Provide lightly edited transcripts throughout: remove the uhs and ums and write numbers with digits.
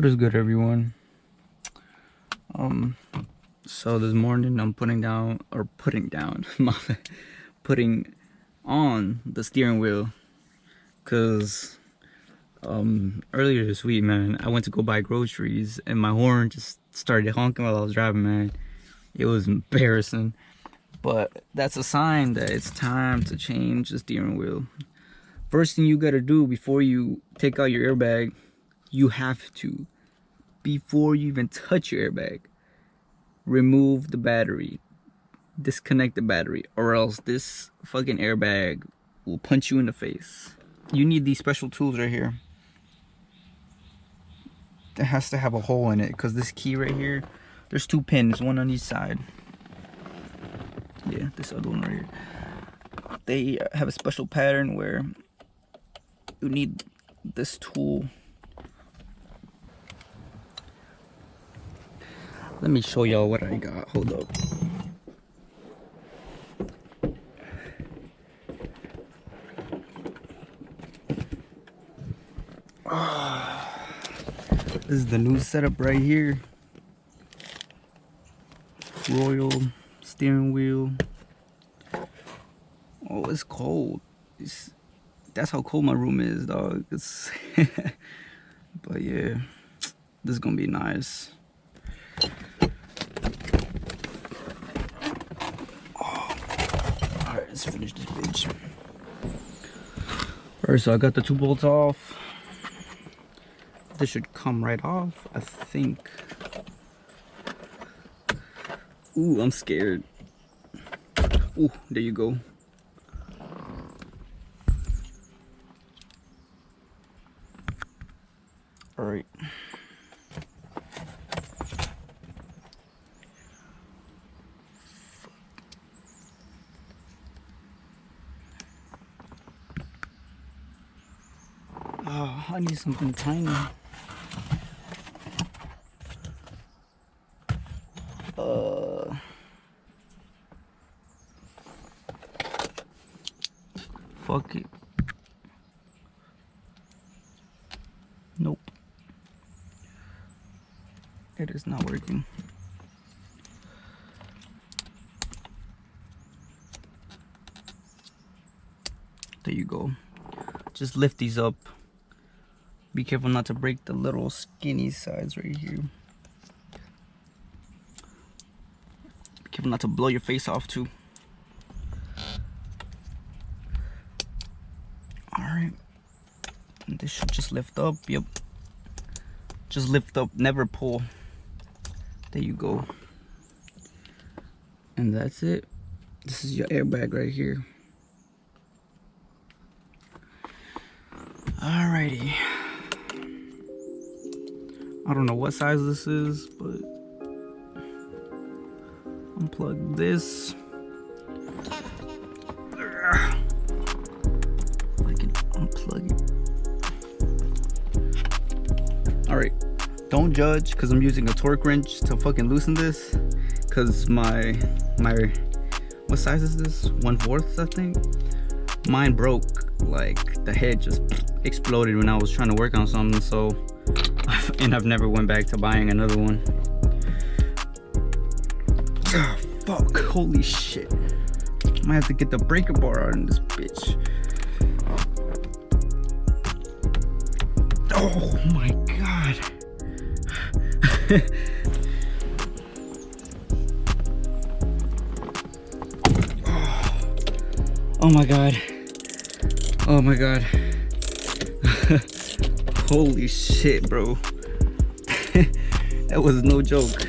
is good, everyone? So this morning I'm putting on the steering wheel, cause earlier this week, man, I went to go buy groceries and my horn just started honking while I was driving, man. It was embarrassing, but that's a sign that it's time to change the steering wheel. First thing you gotta do before you take out your airbag, you have to, before you even touch your airbag, remove the battery, disconnect the battery, or else this fucking airbag will punch you in the face. You need these special tools right here. It has to have a hole in it, because this key right here, there's 2 pins, one on each side. Yeah, this other one right here. They have a special pattern where you need this tool. Let me show y'all what I got. Hold up. This is the new setup right here. Royal steering wheel. Oh, it's cold. That's how cold my room is, dog. But yeah, this is gonna be nice. Alright, let's finish this bitch. Alright, so I got the 2 bolts off. This should come right off, I think. Ooh, I'm scared. Ooh, there you go. Alright. Oh, I need something tiny. Fuck it. Nope. It is not working. There you go. Just lift these up. Be careful not to break the little skinny sides right here. Be careful not to blow your face off too. Alright. And this should just lift up. Yep. Just lift up, never pull. There you go. And that's it. This is your airbag right here. Alrighty. I don't know what size this is, but unplug this. I can unplug it. Alright, don't judge because I'm using a torque wrench to fucking loosen this, because my what size is this? 1/4, I think. Mine broke, like the head just exploded when I was trying to work on something, so and I've never went back to buying another one. Oh, fuck, holy shit. Might have to get the breaker bar out in this bitch. Oh my god. Oh my god. Oh my god. Holy shit, bro. That was no joke.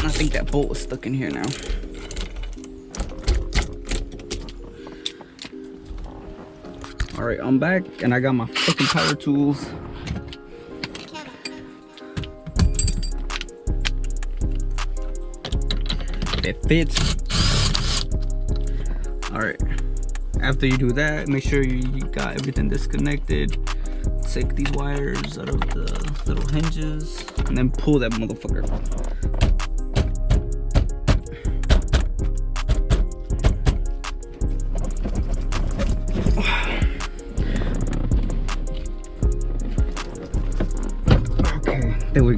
I think that bolt is stuck in here now. Alright, I'm back and I got my fucking power tools. It fits. Alright. After you do that, make sure you got everything disconnected. Take these wires out of the little hinges and then pull that motherfucker.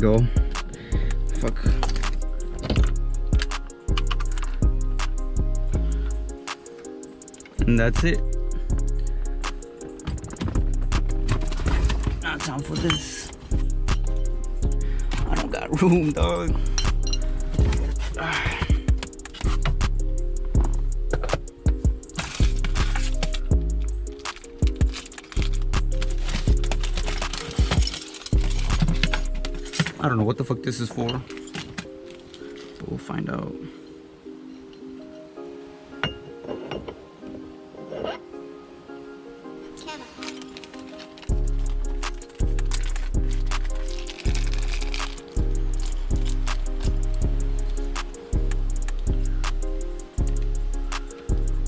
go. Fuck. And that's it. Now time for this. I don't got room, dog. I don't know what the fuck this is for, but we'll find out.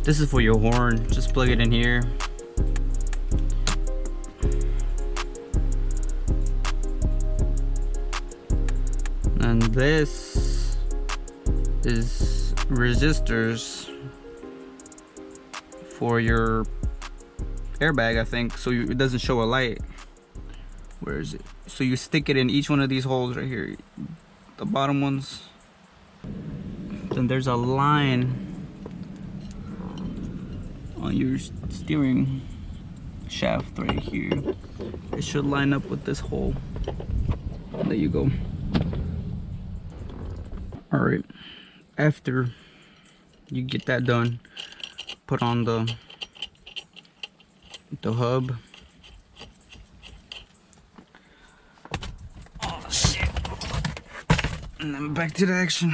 This is for your horn. Just plug it in here. And this is resistors for your airbag, I think, so it doesn't show a light. Where is it? So you stick it in each one of these holes right here, the bottom ones. Then there's a line on your steering shaft right here. It should line up with this hole. There you go. All right, after you get that done, put on the hub. Oh shit. And then back to the action.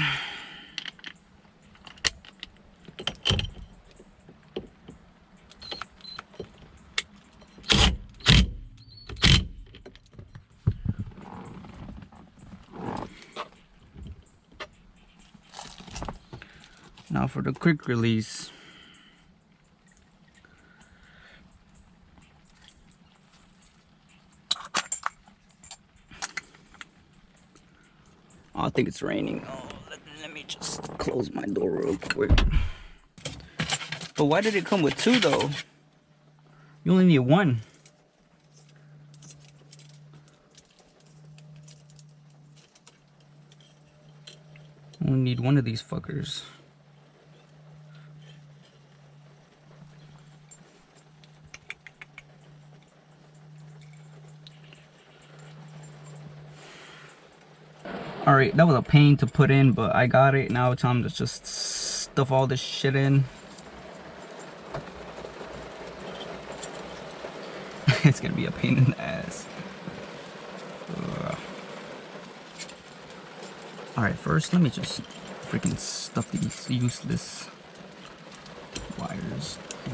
Now for the quick release. Oh, I think it's raining. Oh, let me just close my door real quick. But why did it come with two though? You only need one. I only need one of these fuckers. Alright, that was a pain to put in, but I got it. Now it's time to just stuff all this shit in. It's gonna be a pain in the ass. Alright, first let me just freaking stuff these useless wires in.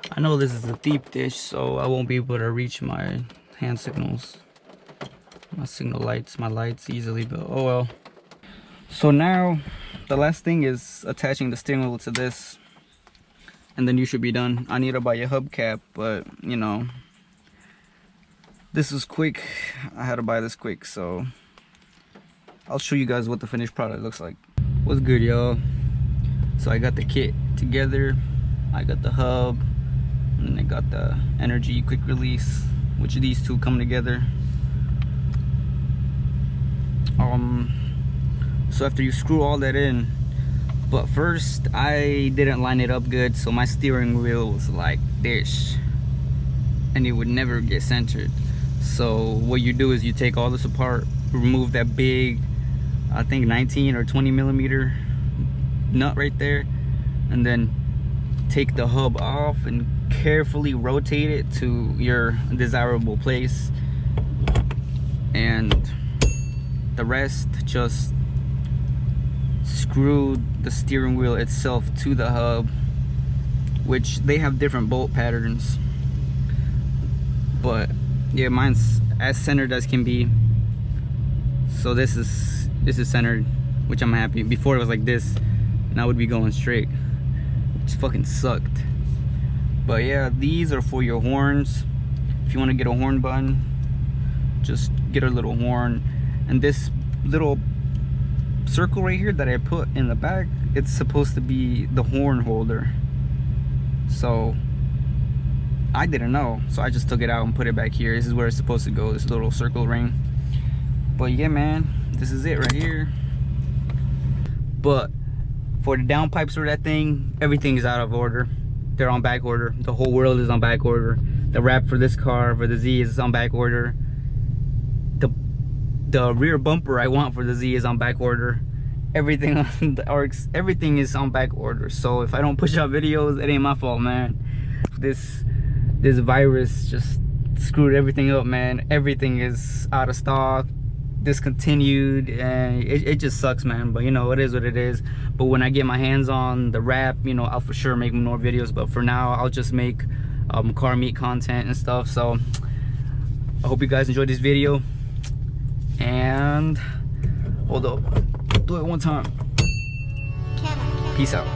I know this is a deep dish, so I won't be able to reach my hand signals, my signal lights, my lights easily, but oh well. So now the last thing is attaching the steering wheel to this, and then you should be done. I need to buy a hubcap, but you know, this is quick. I had to buy this quick, so I'll show you guys what the finished product looks like. What's good, y'all? So I got the kit together. I got the hub, and then I got the NRG quick release, which these two come together. So after you screw all that in, but first I didn't line it up good, so my steering wheel was like this, and it would never get centered. So what you do is you take all this apart, remove that big, I think 19 or 20 millimeter nut right there, and then take the hub off and carefully rotate it to your desirable place, and the rest just screw the steering wheel itself to the hub, which they have different bolt patterns, but yeah, mine's as centered as can be. So this is centered, which I'm happy. Before it was like this and I would be going straight, which fucking sucked. But yeah, these are for your horns. If you want to get a horn button, just get a little horn. And this little circle right here that I put in the back, it's supposed to be the horn holder. So I didn't know, so I just took it out and put it back here. This is where it's supposed to go, this little circle ring. But yeah, man, this is it right here. But for the downpipes for that thing, everything is out of order. They're on back order. The whole world is on back order. The wrap for this car, for the Z, is on back order. The rear bumper I want for the Z is on back order. Everything on the ARCs, everything is on back order. So if I don't push out videos, it ain't my fault, man. This virus just screwed everything up, man. Everything is out of stock, discontinued, and it just sucks, man. But you know, it is what it is. But when I get my hands on the wrap, you know, I'll for sure make more videos. But for now, I'll just make car meet content and stuff. So I hope you guys enjoyed this video. And hold up, do it one time. Peace out.